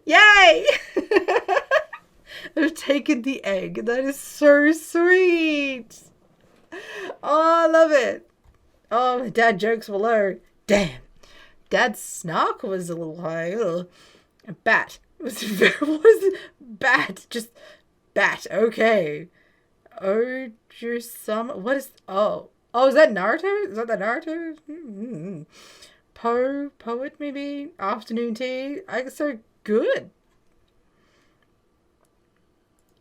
Yay! I've taken the egg. That is so sweet. Oh, I love it. Oh, my dad jokes were low. Damn. Dad's snark was a little high. Ugh. A bat. It was very, what is it? Bat. Just bat. Okay. Oh, what is, oh, is that Naruto? Is that the Naruto? Mm-hmm. Poet maybe? Afternoon tea? I guess so good.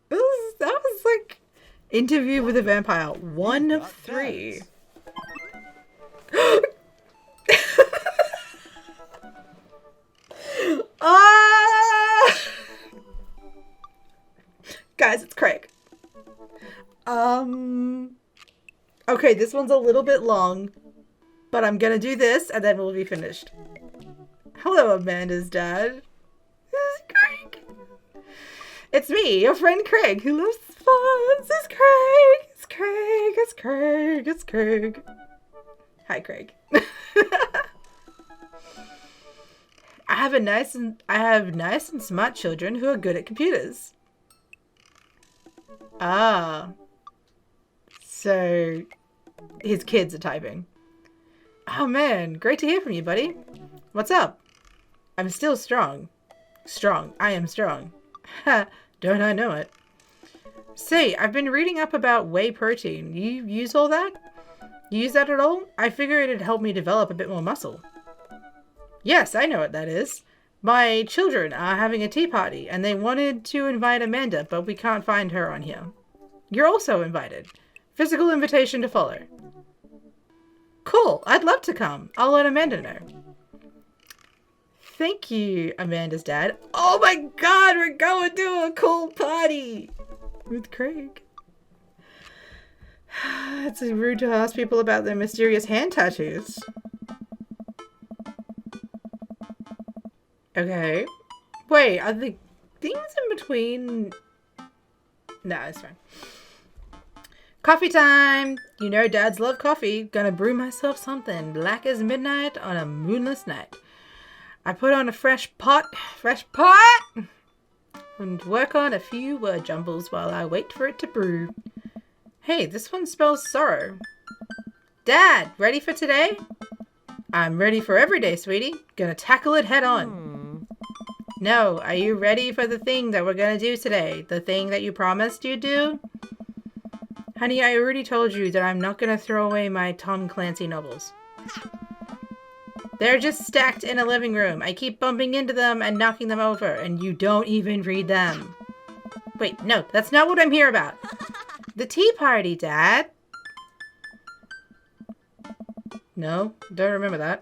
That was like Interview with a Vampire. 1 of 3. Ah! Guys, it's Craig. Okay, this one's a little bit long, but I'm gonna do this and then we'll be finished. Hello, Amanda's dad. This is Craig. It's me, your friend Craig, who loves fun. This is Craig. It's Craig. It's Craig. It's Craig. Hi, Craig. I have nice and smart children who are good at computers. Ah. So his kids are typing. Oh man, great to hear from you, buddy. What's up? I'm still strong. Strong. I am strong. Ha, don't I know it? Say, I've been reading up about whey protein. You use all that? You use that at all? I figured it'd help me develop a bit more muscle. Yes, I know what that is. My children are having a tea party, and they wanted to invite Amanda, but we can't find her on here. You're also invited. Physical invitation to follow. Cool, I'd love to come. I'll let Amanda know. Thank you, Amanda's dad. Oh my god, we're going to a cool party with Craig. It's rude to ask people about their mysterious hand tattoos. Okay. Wait, are the things in between? No, it's fine. Coffee time! You know dads love coffee. Gonna brew myself something black as midnight on a moonless night. I put on a fresh pot, and work on a few word jumbles while I wait for it to brew. Hey, this one spells sorrow. Dad, ready for today? I'm ready for every day, sweetie. Gonna tackle it head on. No, are you ready for the thing that we're gonna do today? The thing that you promised you'd do? Honey, I already told you that I'm not gonna throw away my Tom Clancy novels. They're just stacked in a living room. I keep bumping into them and knocking them over, and you don't even read them. Wait, no, that's not what I'm here about. The tea party, Dad. No, don't remember that.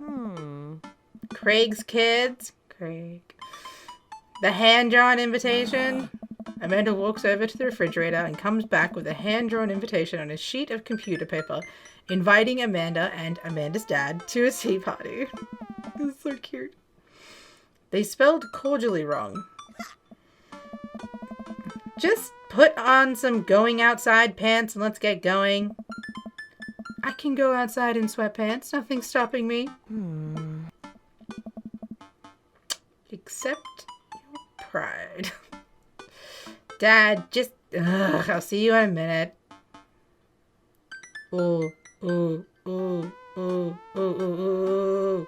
Craig's kids. Craig. The hand-drawn invitation. Amanda walks over to the refrigerator and comes back with a hand-drawn invitation on a sheet of computer paper, inviting Amanda and Amanda's dad to a tea party. This is so cute. They spelled cordially wrong. Just put on some going outside pants and let's get going. I can go outside in sweatpants. Nothing's stopping me. Except your pride. Dad, just... Ugh, I'll see you in a minute. Ooh, ooh, ooh, ooh, ooh, ooh, ooh.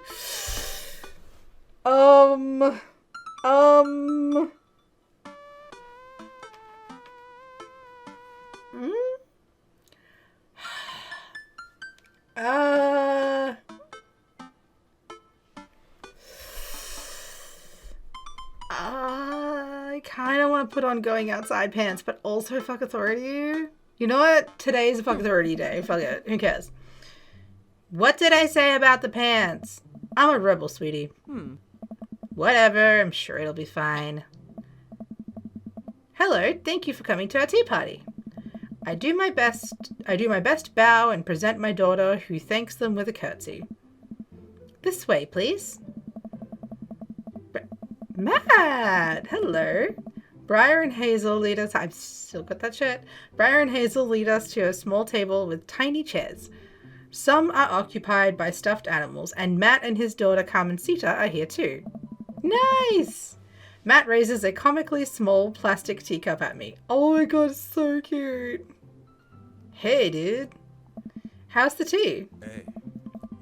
I kind of want to put on going outside pants, but also fuck authority. You know what? Today's fuck authority day. Fuck it. Who cares? What did I say about the pants? I'm a rebel, sweetie. Whatever. I'm sure it'll be fine. Hello. Thank you for coming to our tea party. I do my best bow and present my daughter, who thanks them with a curtsy. This way, please. Matt! Hello. Briar and Hazel lead us... I've still got that shit. Briar and Hazel lead us to a small table with tiny chairs. Some are occupied by stuffed animals, and Matt and his daughter Carmencita are here too. Nice! Matt raises a comically small plastic teacup at me. Oh my god, it's so cute. Hey, dude. How's the tea? Hey.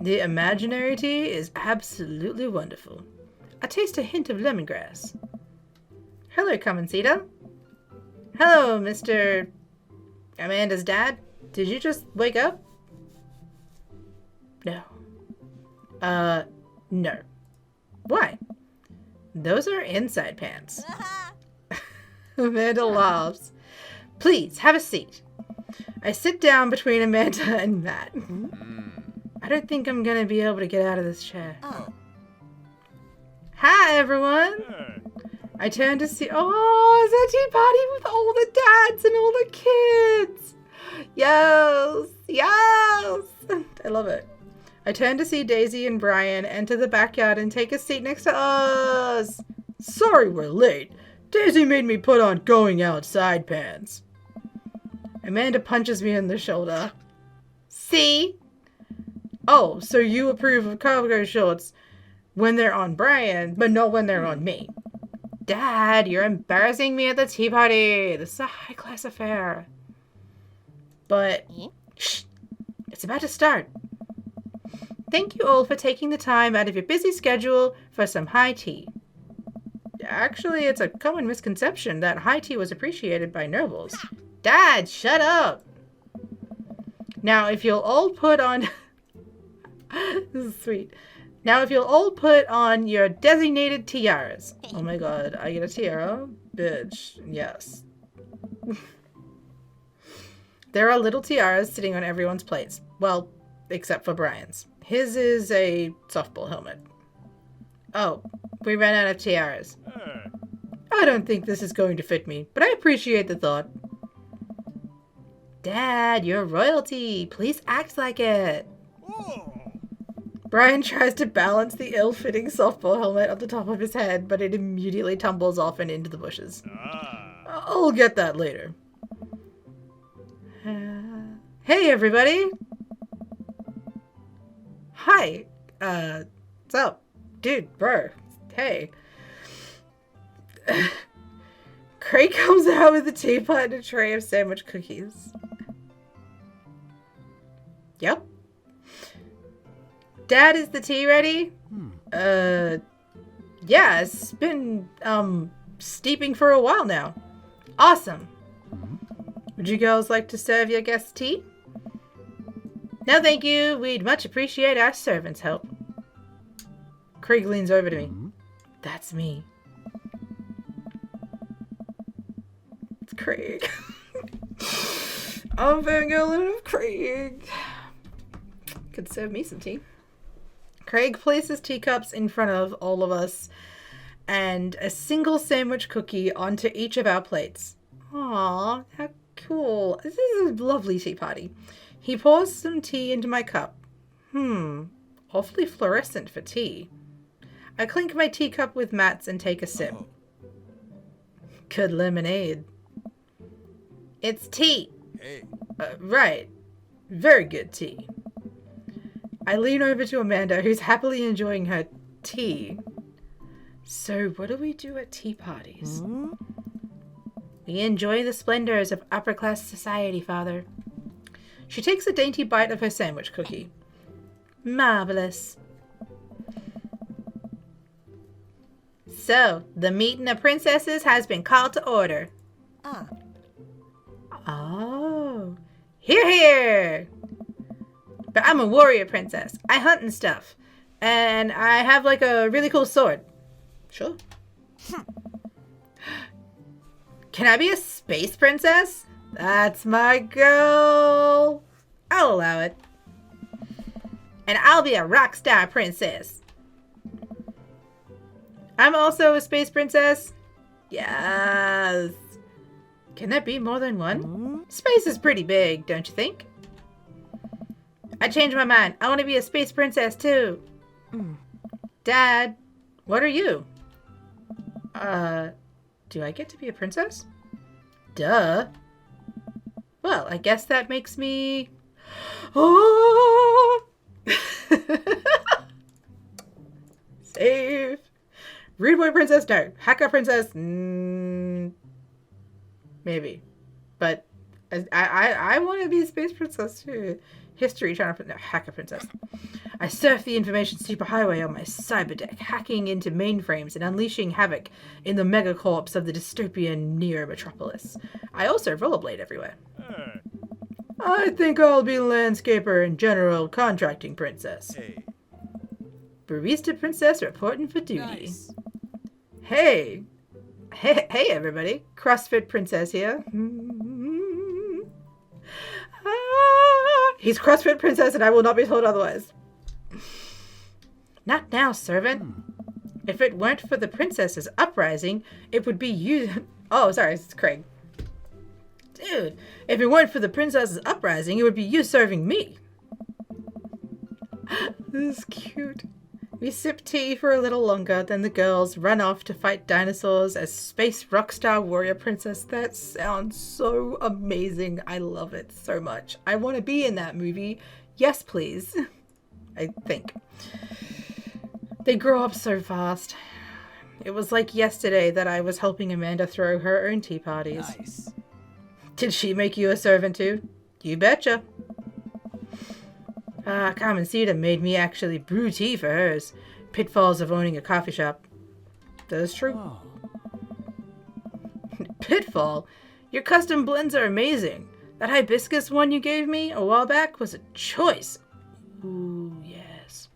The imaginary tea is absolutely wonderful. I taste a hint of lemongrass. Hello, Carmencita. Hello, Mr. Amanda's dad. Did you just wake up? No. No. Why? Those are inside pants. Amanda laughs. Please, have a seat. I sit down between Amanda and Matt. I don't think I'm gonna be able to get out of this chair. Hi, everyone. Hey. I turn to see... Oh, it's a tea party with all the dads and all the kids. Yes. Yes. I love it. I turn to see Daisy and Brian enter the backyard and take a seat next to us. Sorry we're late. Daisy made me put on going outside pants. Amanda punches me in the shoulder. See? Oh, so you approve of cargo shorts when they're on Brian, but not when they're on me. Dad, you're embarrassing me at the tea party. This is a high-class affair. But, shh, it's about to start. Thank you all for taking the time out of your busy schedule for some high tea. Actually, it's a common misconception that high tea was appreciated by nobles. Dad, shut up! Now, if you'll all put on... This is sweet. Now, if you'll all put on your designated tiaras. Oh my god, I get a tiara? Bitch, yes. There are little tiaras sitting on everyone's plates. Well, except for Brian's. His is a softball helmet. Oh, we ran out of tiaras. Hey. I don't think this is going to fit me, but I appreciate the thought. Dad, you're royalty. Please act like it. Oh. Brian tries to balance the ill-fitting softball helmet on the top of his head, but it immediately tumbles off and into the bushes. Ah. I'll get that later. Hey, everybody. Hi. What's up? Dude, bro. Hey. Craig comes out with a teapot and a tray of sandwich cookies. Yep. Dad, is the tea ready? Yeah, it's been, steeping for a while now. Awesome. Would you girls like to serve your guests tea? No, thank you. We'd much appreciate our servants' help. Craig leans over to me. That's me. It's Craig. I'm fangirling of Craig. Could serve me some tea. Craig places teacups in front of all of us and a single sandwich cookie onto each of our plates. Aww, how cool. This is a lovely tea party. He pours some tea into my cup. Awfully fluorescent for tea. I clink my teacup with Matt's and take a sip. Good lemonade. It's tea. Hey. Right. Very good tea. I lean over to Amanda, who's happily enjoying her tea. So, what do we do at tea parties? We enjoy the splendors of upper-class society, Father. She takes a dainty bite of her sandwich cookie. Marvelous. So, the meeting of princesses has been called to order. Oh. Hear, hear! But I'm a warrior princess. I hunt and stuff. And I have like a really cool sword. Sure. Can I be a space princess? That's my goal. I'll allow it. And I'll be a rock star princess. I'm also a space princess. Yes. Can there be more than one? Space is pretty big, don't you think? I changed my mind. I want to be a space princess too. Dad, what are you? Do I get to be a princess? Duh. Well, I guess that makes me... Oh! Save. Rude boy princess? No. Hacker princess? Maybe. But I want to be a space princess too. History trying to... No, hacker princess. I surf the information superhighway on my cyber deck, hacking into mainframes and unleashing havoc in the megacorps of the dystopian neo-metropolis. I also rollerblade everywhere. Hey. I think I'll be landscaper and general contracting princess. Hey. Barista princess reporting for duty. Nice. Hey. Hey, everybody. CrossFit princess here. He's CrossFit princess and I will not be told otherwise. Not now, servant. If it weren't for the princess's uprising, it would be you... Oh, sorry, it's Craig. Dude, if it weren't for the princess's uprising, it would be you serving me. This is cute. We sip tea for a little longer, then the girls run off to fight dinosaurs as space rockstar warrior princess. That sounds so amazing. I love it so much. I want to be in that movie. Yes, please. I think. They grow up so fast. It was like yesterday that I was helping Amanda throw her own tea parties. Nice. Did she make you a servant too? You betcha. Carmen Cedar made me actually brew tea for hers. Pitfalls of owning a coffee shop. That is true. Oh. Pitfall? Your custom blends are amazing. That hibiscus one you gave me a while back was a choice. Ooh, yes.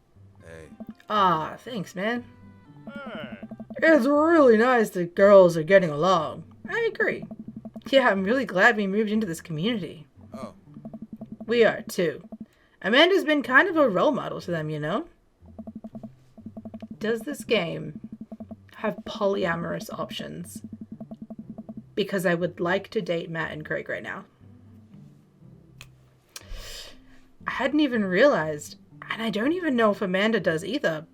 Hey. Ah, thanks, man. Hey. It's really nice that girls are getting along. I agree. Yeah, I'm really glad we moved into this community. Oh. We are, too. Amanda's been kind of a role model to them, you know? Does this game have polyamorous options? Because I would like to date Matt and Craig right now. I hadn't even realized, and I don't even know if Amanda does either,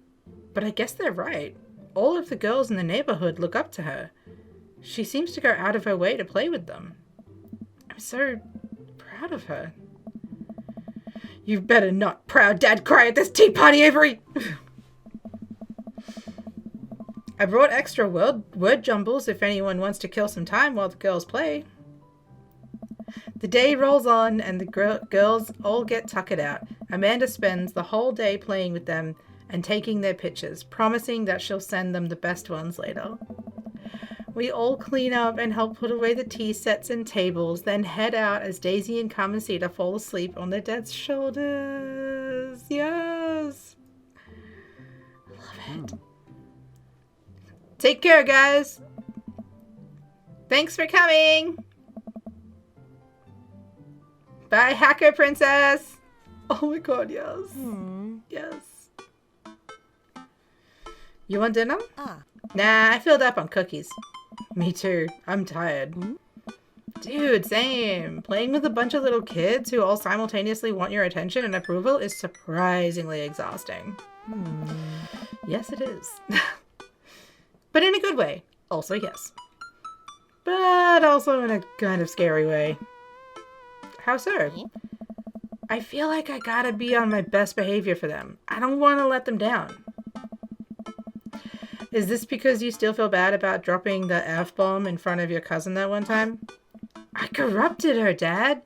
but I guess they're right. All of the girls in the neighborhood look up to her. She seems to go out of her way to play with them. I'm so proud of her. You better not proud dad cry at this tea party, Avery! I brought extra word jumbles if anyone wants to kill some time while the girls play. The day rolls on and the girls all get tuckered out. Amanda spends the whole day playing with them and taking their pictures, promising that she'll send them the best ones later. We all clean up and help put away the tea sets and tables, then head out as Daisy and Carmencita fall asleep on their dad's shoulders. Yes! I love it. Take care, guys. Thanks for coming. Bye, Hacker Princess. Oh my god, yes. Yes. You want dinner? Nah, I filled up on cookies. Me too. I'm tired. Dude, same. Playing with a bunch of little kids who all simultaneously want your attention and approval is surprisingly exhausting. Yes, it is. But in a good way. Also, yes. But also in a kind of scary way. How so? I feel like I gotta be on my best behavior for them. I don't want to let them down. Is this because you still feel bad about dropping the F-bomb in front of your cousin that one time? I corrupted her, Dad.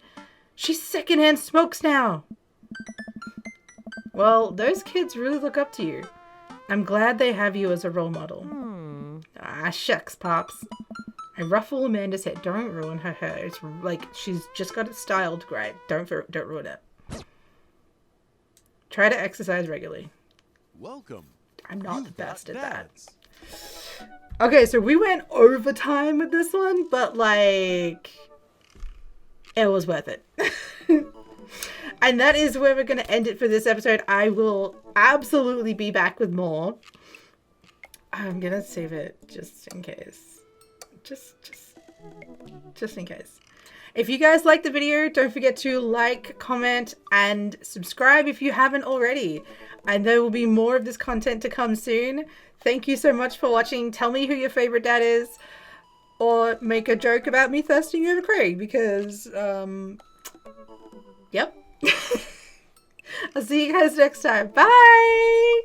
She's secondhand smokes now. Well, those kids really look up to you. I'm glad they have you as a role model. Ah, shucks, Pops. I ruffle Amanda's hair. Don't ruin her hair. It's like she's just got it styled great. Don't ruin it. Try to exercise regularly. Welcome. I'm not the You've best got at that. dads. Okay, so we went overtime with this one, but like, it was worth it. And that is where we're going to end it for this episode. I will absolutely be back with more. I'm going to save it just in case. Just in case. If you guys liked the video, don't forget to like, comment, and subscribe if you haven't already. And there will be more of this content to come soon. Thank you so much for watching. Tell me who your favorite dad is. Or make a joke about me thirsting over Craig, because, yep. I'll see you guys next time. Bye!